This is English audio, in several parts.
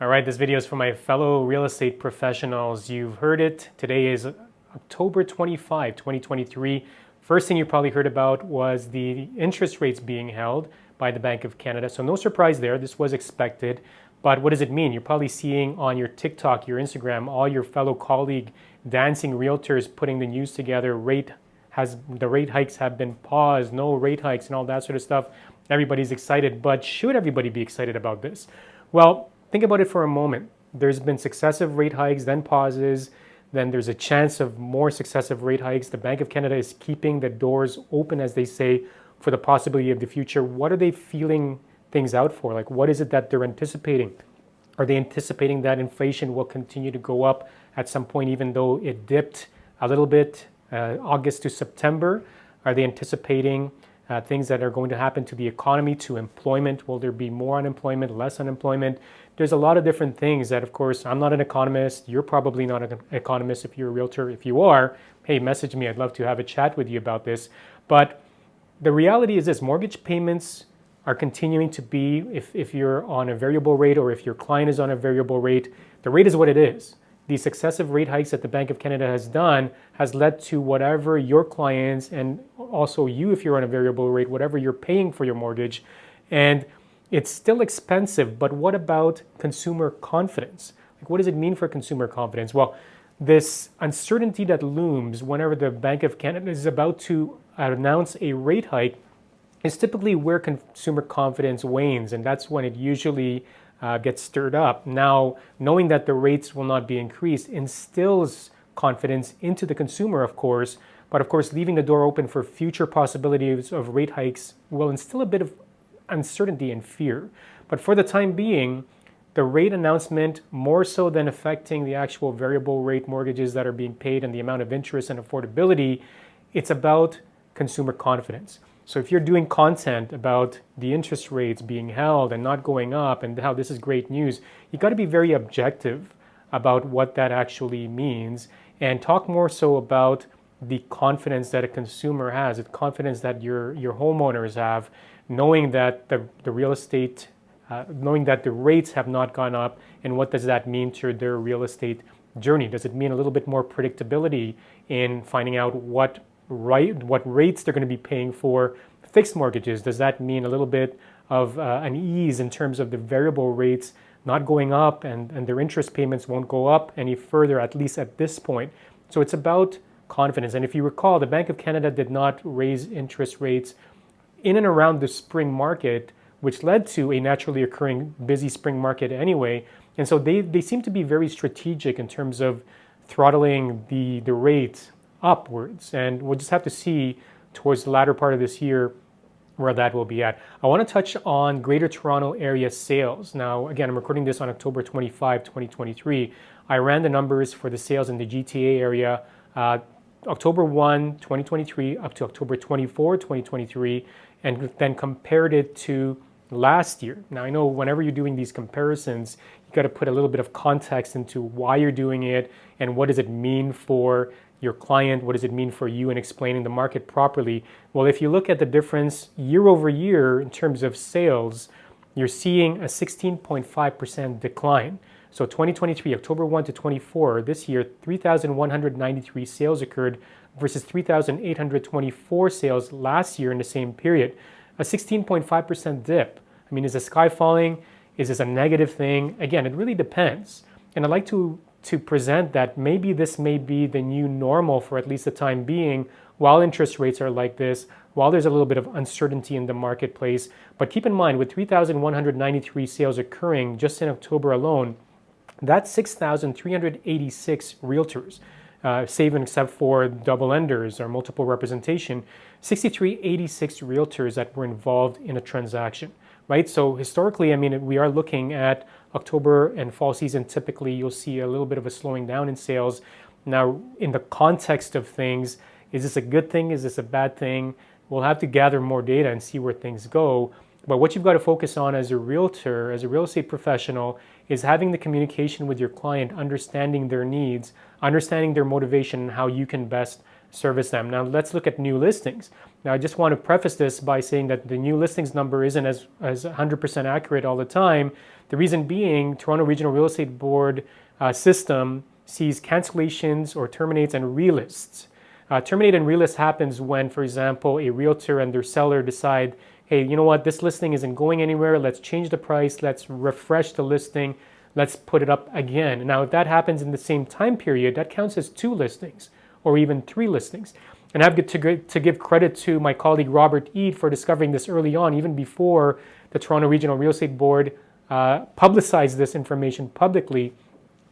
All right, this video is for my fellow real estate professionals. You've heard it. Today is October 25, 2023. First thing you probably heard about was the interest rates being held by the Bank of Canada. So no surprise there. This was expected. But what does it mean? You're probably seeing on your TikTok, your Instagram, all your fellow colleague dancing realtors putting the news together. The rate hikes have been paused, no rate hikes and all that sort of stuff. Everybody's excited, but should everybody be excited about this? Well, think about it for a moment. There's been successive rate hikes, then pauses, then there's a chance of more successive rate hikes. The Bank of Canada is keeping the doors open, as they say, for the possibility of the future. What are they feeling things out for? Like, what is it that they're anticipating? Are they anticipating that inflation will continue to go up at some point, even though it dipped a little bit August to September? Are they anticipating things that are going to happen to the economy, to employment? Will there be more unemployment, less unemployment? There's a lot of different things that, of course, I'm not an economist. You're probably not an economist if you're a realtor. If you are, hey, message me. I'd love to have a chat with you about this. But the reality is this: mortgage payments are continuing to be, if you're on a variable rate or if your client is on a variable rate, the rate is what it is. The successive rate hikes that the Bank of Canada has done has led to whatever your clients, and also you if you're on a variable rate, whatever you're paying for your mortgage. And it's still expensive, but what about consumer confidence? Like, what does it mean for consumer confidence? Well, this uncertainty that looms whenever the Bank of Canada is about to announce a rate hike is typically where consumer confidence wanes, and that's when it usually gets stirred up. Now, knowing that the rates will not be increased instills confidence into the consumer, of course, but of course, leaving the door open for future possibilities of rate hikes will instill a bit of uncertainty and fear. But for the time being, the rate announcement, more so than affecting the actual variable rate mortgages that are being paid and the amount of interest and affordability, it's about consumer confidence. So if you're doing content about the interest rates being held and not going up and how this is great news, you got to be very objective about what that actually means and talk more so about the confidence that a consumer has, the confidence that your homeowners have, knowing that the real estate, knowing that the rates have not gone up, and what does that mean to their real estate journey? Does it mean a little bit more predictability in finding out what rates they're going to be paying for fixed mortgages? Does that mean a little bit of an ease in terms of the variable rates not going up and their interest payments won't go up any further, at least at this point? So it's about confidence. And if you recall, the Bank of Canada did not raise interest rates in and around the spring market, which led to a naturally occurring busy spring market anyway. And so they seem to be very strategic in terms of throttling the rate upwards. And we'll just have to see towards the latter part of this year where that will be at. I want to touch on Greater Toronto Area sales. Now, again, I'm recording this on October 25, 2023. I ran the numbers for the sales in the GTA area October 1, 2023 up to October 24, 2023, and then compared it to last year. Now, I know whenever you're doing these comparisons, you got to put a little bit of context into why you're doing it and what does it mean for your client, what does it mean for you in explaining the market properly. Well, if you look at the difference year over year in terms of sales, you're seeing a 16.5% decline. So 2023, October 1 to 24, this year, 3,193 sales occurred versus 3,824 sales last year in the same period. A 16.5% dip. I mean, is the sky falling? Is this a negative thing? Again, it really depends. And I'd like to present that maybe this may be the new normal for at least the time being, while interest rates are like this, while there's a little bit of uncertainty in the marketplace. But keep in mind, with 3,193 sales occurring just in October alone, that's 6,386 realtors, save and except for double enders or multiple representation, 6,386 realtors that were involved in a transaction, right? So historically, I mean, we are looking at October and fall season. Typically, you'll see a little bit of a slowing down in sales. Now, in the context of things, is this a good thing? Is this a bad thing? We'll have to gather more data and see where things go. But what you've got to focus on as a realtor, as a real estate professional, is having the communication with your client, understanding their needs, understanding their motivation, and how you can best service them. Now let's look at new listings. Now I just want to preface this by saying that the new listings number isn't as 100% accurate all the time. The reason being, Toronto Regional Real Estate Board system sees cancellations or terminates and relists. Terminate and relist happens when, for example, a realtor and their seller decide, hey, you know what, this listing isn't going anywhere, let's change the price, let's refresh the listing, let's put it up again. Now, if that happens in the same time period, that counts as 2 listings or even 3 listings. And I have to give credit to my colleague Robert Eade for discovering this early on, even before the Toronto Regional Real Estate Board publicized this information publicly.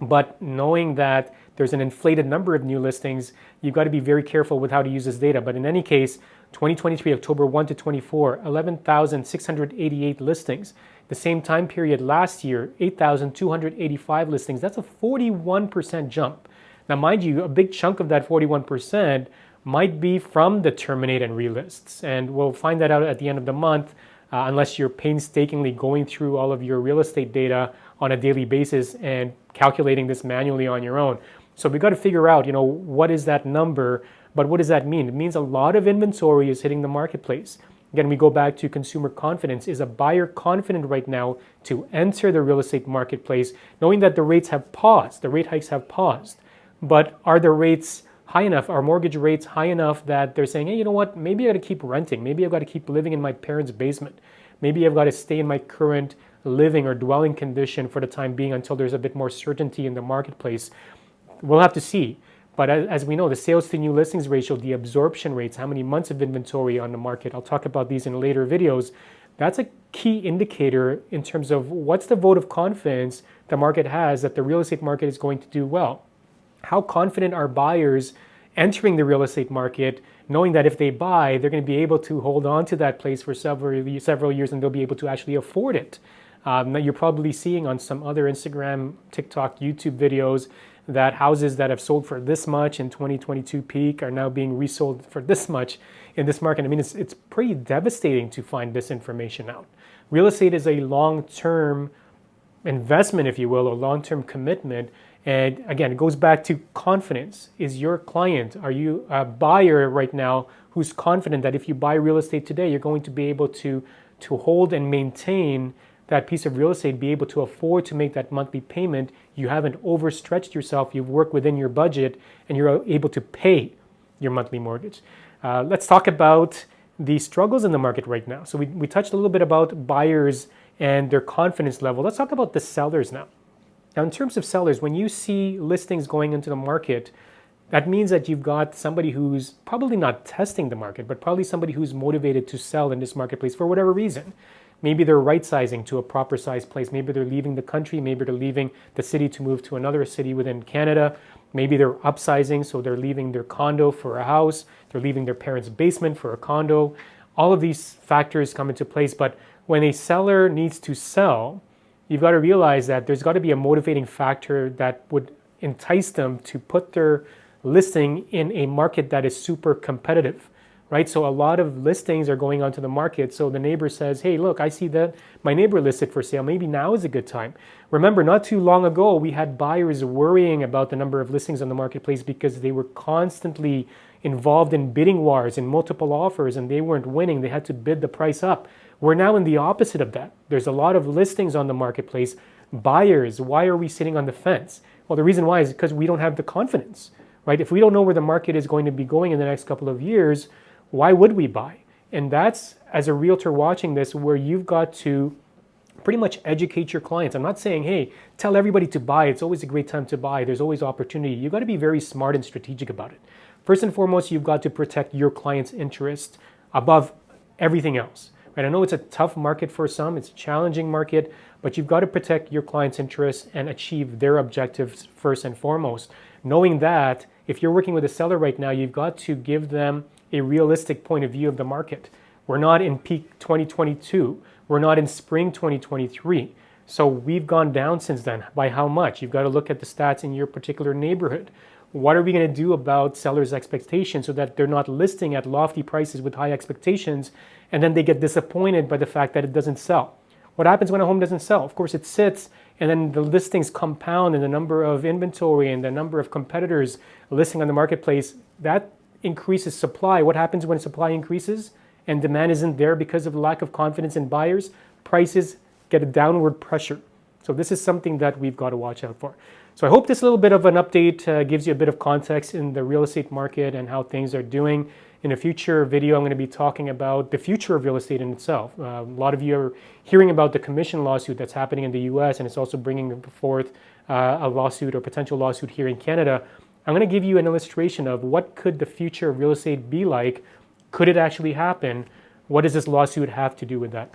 But knowing that there's an inflated number of new listings, you've got to be very careful with how to use this data. But in any case, 2023, October 1 to 24, 11,688 listings. The same time period last year, 8,285 listings. That's a 41% jump. Now, mind you, a big chunk of that 41% might be from the terminate and relists. And we'll find that out at the end of the month, unless you're painstakingly going through all of your real estate data on a daily basis and calculating this manually on your own. So we've got to figure out, what is that number, but what does that mean? It means a lot of inventory is hitting the marketplace. Again, we go back to consumer confidence. Is a buyer confident right now to enter the real estate marketplace, knowing that the rates have paused, the rate hikes have paused, but are the rates high enough, are mortgage rates high enough that they're saying, hey, you know what, maybe I got to keep renting, maybe I've got to keep living in my parents' basement, maybe I've got to stay in my current living or dwelling condition for the time being until there's a bit more certainty in the marketplace. We'll have to see. But as we know, the sales to new listings ratio, the absorption rates, how many months of inventory on the market, I'll talk about these in later videos. That's a key indicator in terms of what's the vote of confidence the market has that the real estate market is going to do well. How confident are buyers entering the real estate market, knowing that if they buy, they're going to be able to hold on to that place for several years and they'll be able to actually afford it. Now you're probably seeing on some other Instagram, TikTok, YouTube videos that houses that have sold for this much in 2022 peak are now being resold for this much in this market. I mean, it's pretty devastating to find this information out. Real estate is a long-term investment, if you will, or long-term commitment. And again, it goes back to confidence. Is your client, are you a buyer right now who's confident that if you buy real estate today, you're going to be able to hold and maintain that piece of real estate, be able to afford to make that monthly payment? You haven't overstretched yourself, you've worked within your budget, and you're able to pay your monthly mortgage. Let's talk about the struggles in the market right now. So we touched a little bit about buyers and their confidence level. Let's talk about the sellers now. Now, in terms of sellers, when you see listings going into the market, that means that you've got somebody who's probably not testing the market, but probably somebody who's motivated to sell in this marketplace for whatever reason. Maybe they're right-sizing to a proper size place. Maybe they're leaving the country. Maybe they're leaving the city to move to another city within Canada. Maybe they're upsizing, so they're leaving their condo for a house. They're leaving their parents' basement for a condo. All of these factors come into place, but when a seller needs to sell, you've got to realize that there's got to be a motivating factor that would entice them to put their listing in a market that is super competitive, right? So a lot of listings are going onto the market. So the neighbor says, hey, look, I see that my neighbor listed for sale. Maybe now is a good time. Remember, not too long ago, we had buyers worrying about the number of listings on the marketplace because they were constantly involved in bidding wars and multiple offers, and they weren't winning. They had to bid the price up. We're now in the opposite of that. There's a lot of listings on the marketplace. Buyers, why are we sitting on the fence? Well, the reason why is because we don't have the confidence, right? If we don't know where the market is going to be going in the next couple of years, why would we buy? And that's, as a realtor watching this, where you've got to pretty much educate your clients. I'm not saying, hey, tell everybody to buy. It's always a great time to buy. There's always opportunity. You've got to be very smart and strategic about it. First and foremost, you've got to protect your client's interest above everything else. Right? I know it's a tough market for some, it's a challenging market, but you've got to protect your client's interests and achieve their objectives first and foremost. Knowing that if you're working with a seller right now, you've got to give them a realistic point of view of the market. We're not in peak 2022. We're not in spring 2023. So we've gone down since then. By how much? You've got to look at the stats in your particular neighborhood. What are we going to do about sellers' expectations so that they're not listing at lofty prices with high expectations and then they get disappointed by the fact that it doesn't sell? What happens when a home doesn't sell? Of course, it sits and then the listings compound and the number of inventory and the number of competitors listing on the marketplace, that increases supply. What happens when supply increases and demand isn't there because of lack of confidence in buyers? Prices get a downward pressure. So this is something that we've got to watch out for. So I hope this little bit of an update gives you a bit of context in the real estate market and how things are doing. In a future video, I'm going to be talking about the future of real estate in itself. A lot of you are hearing about the commission lawsuit that's happening in the US, and it's also bringing forth a lawsuit or potential lawsuit here in Canada. I'm going to give you an illustration of what could the future of real estate be like. Could it actually happen? What does this lawsuit have to do with that?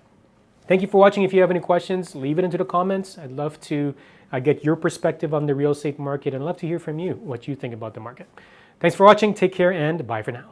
Thank you for watching. If you have any questions, leave it into the comments. I'd love to get your perspective on the real estate market, and I'd love to hear from you what you think about the market. Thanks for watching. Take care and bye for now.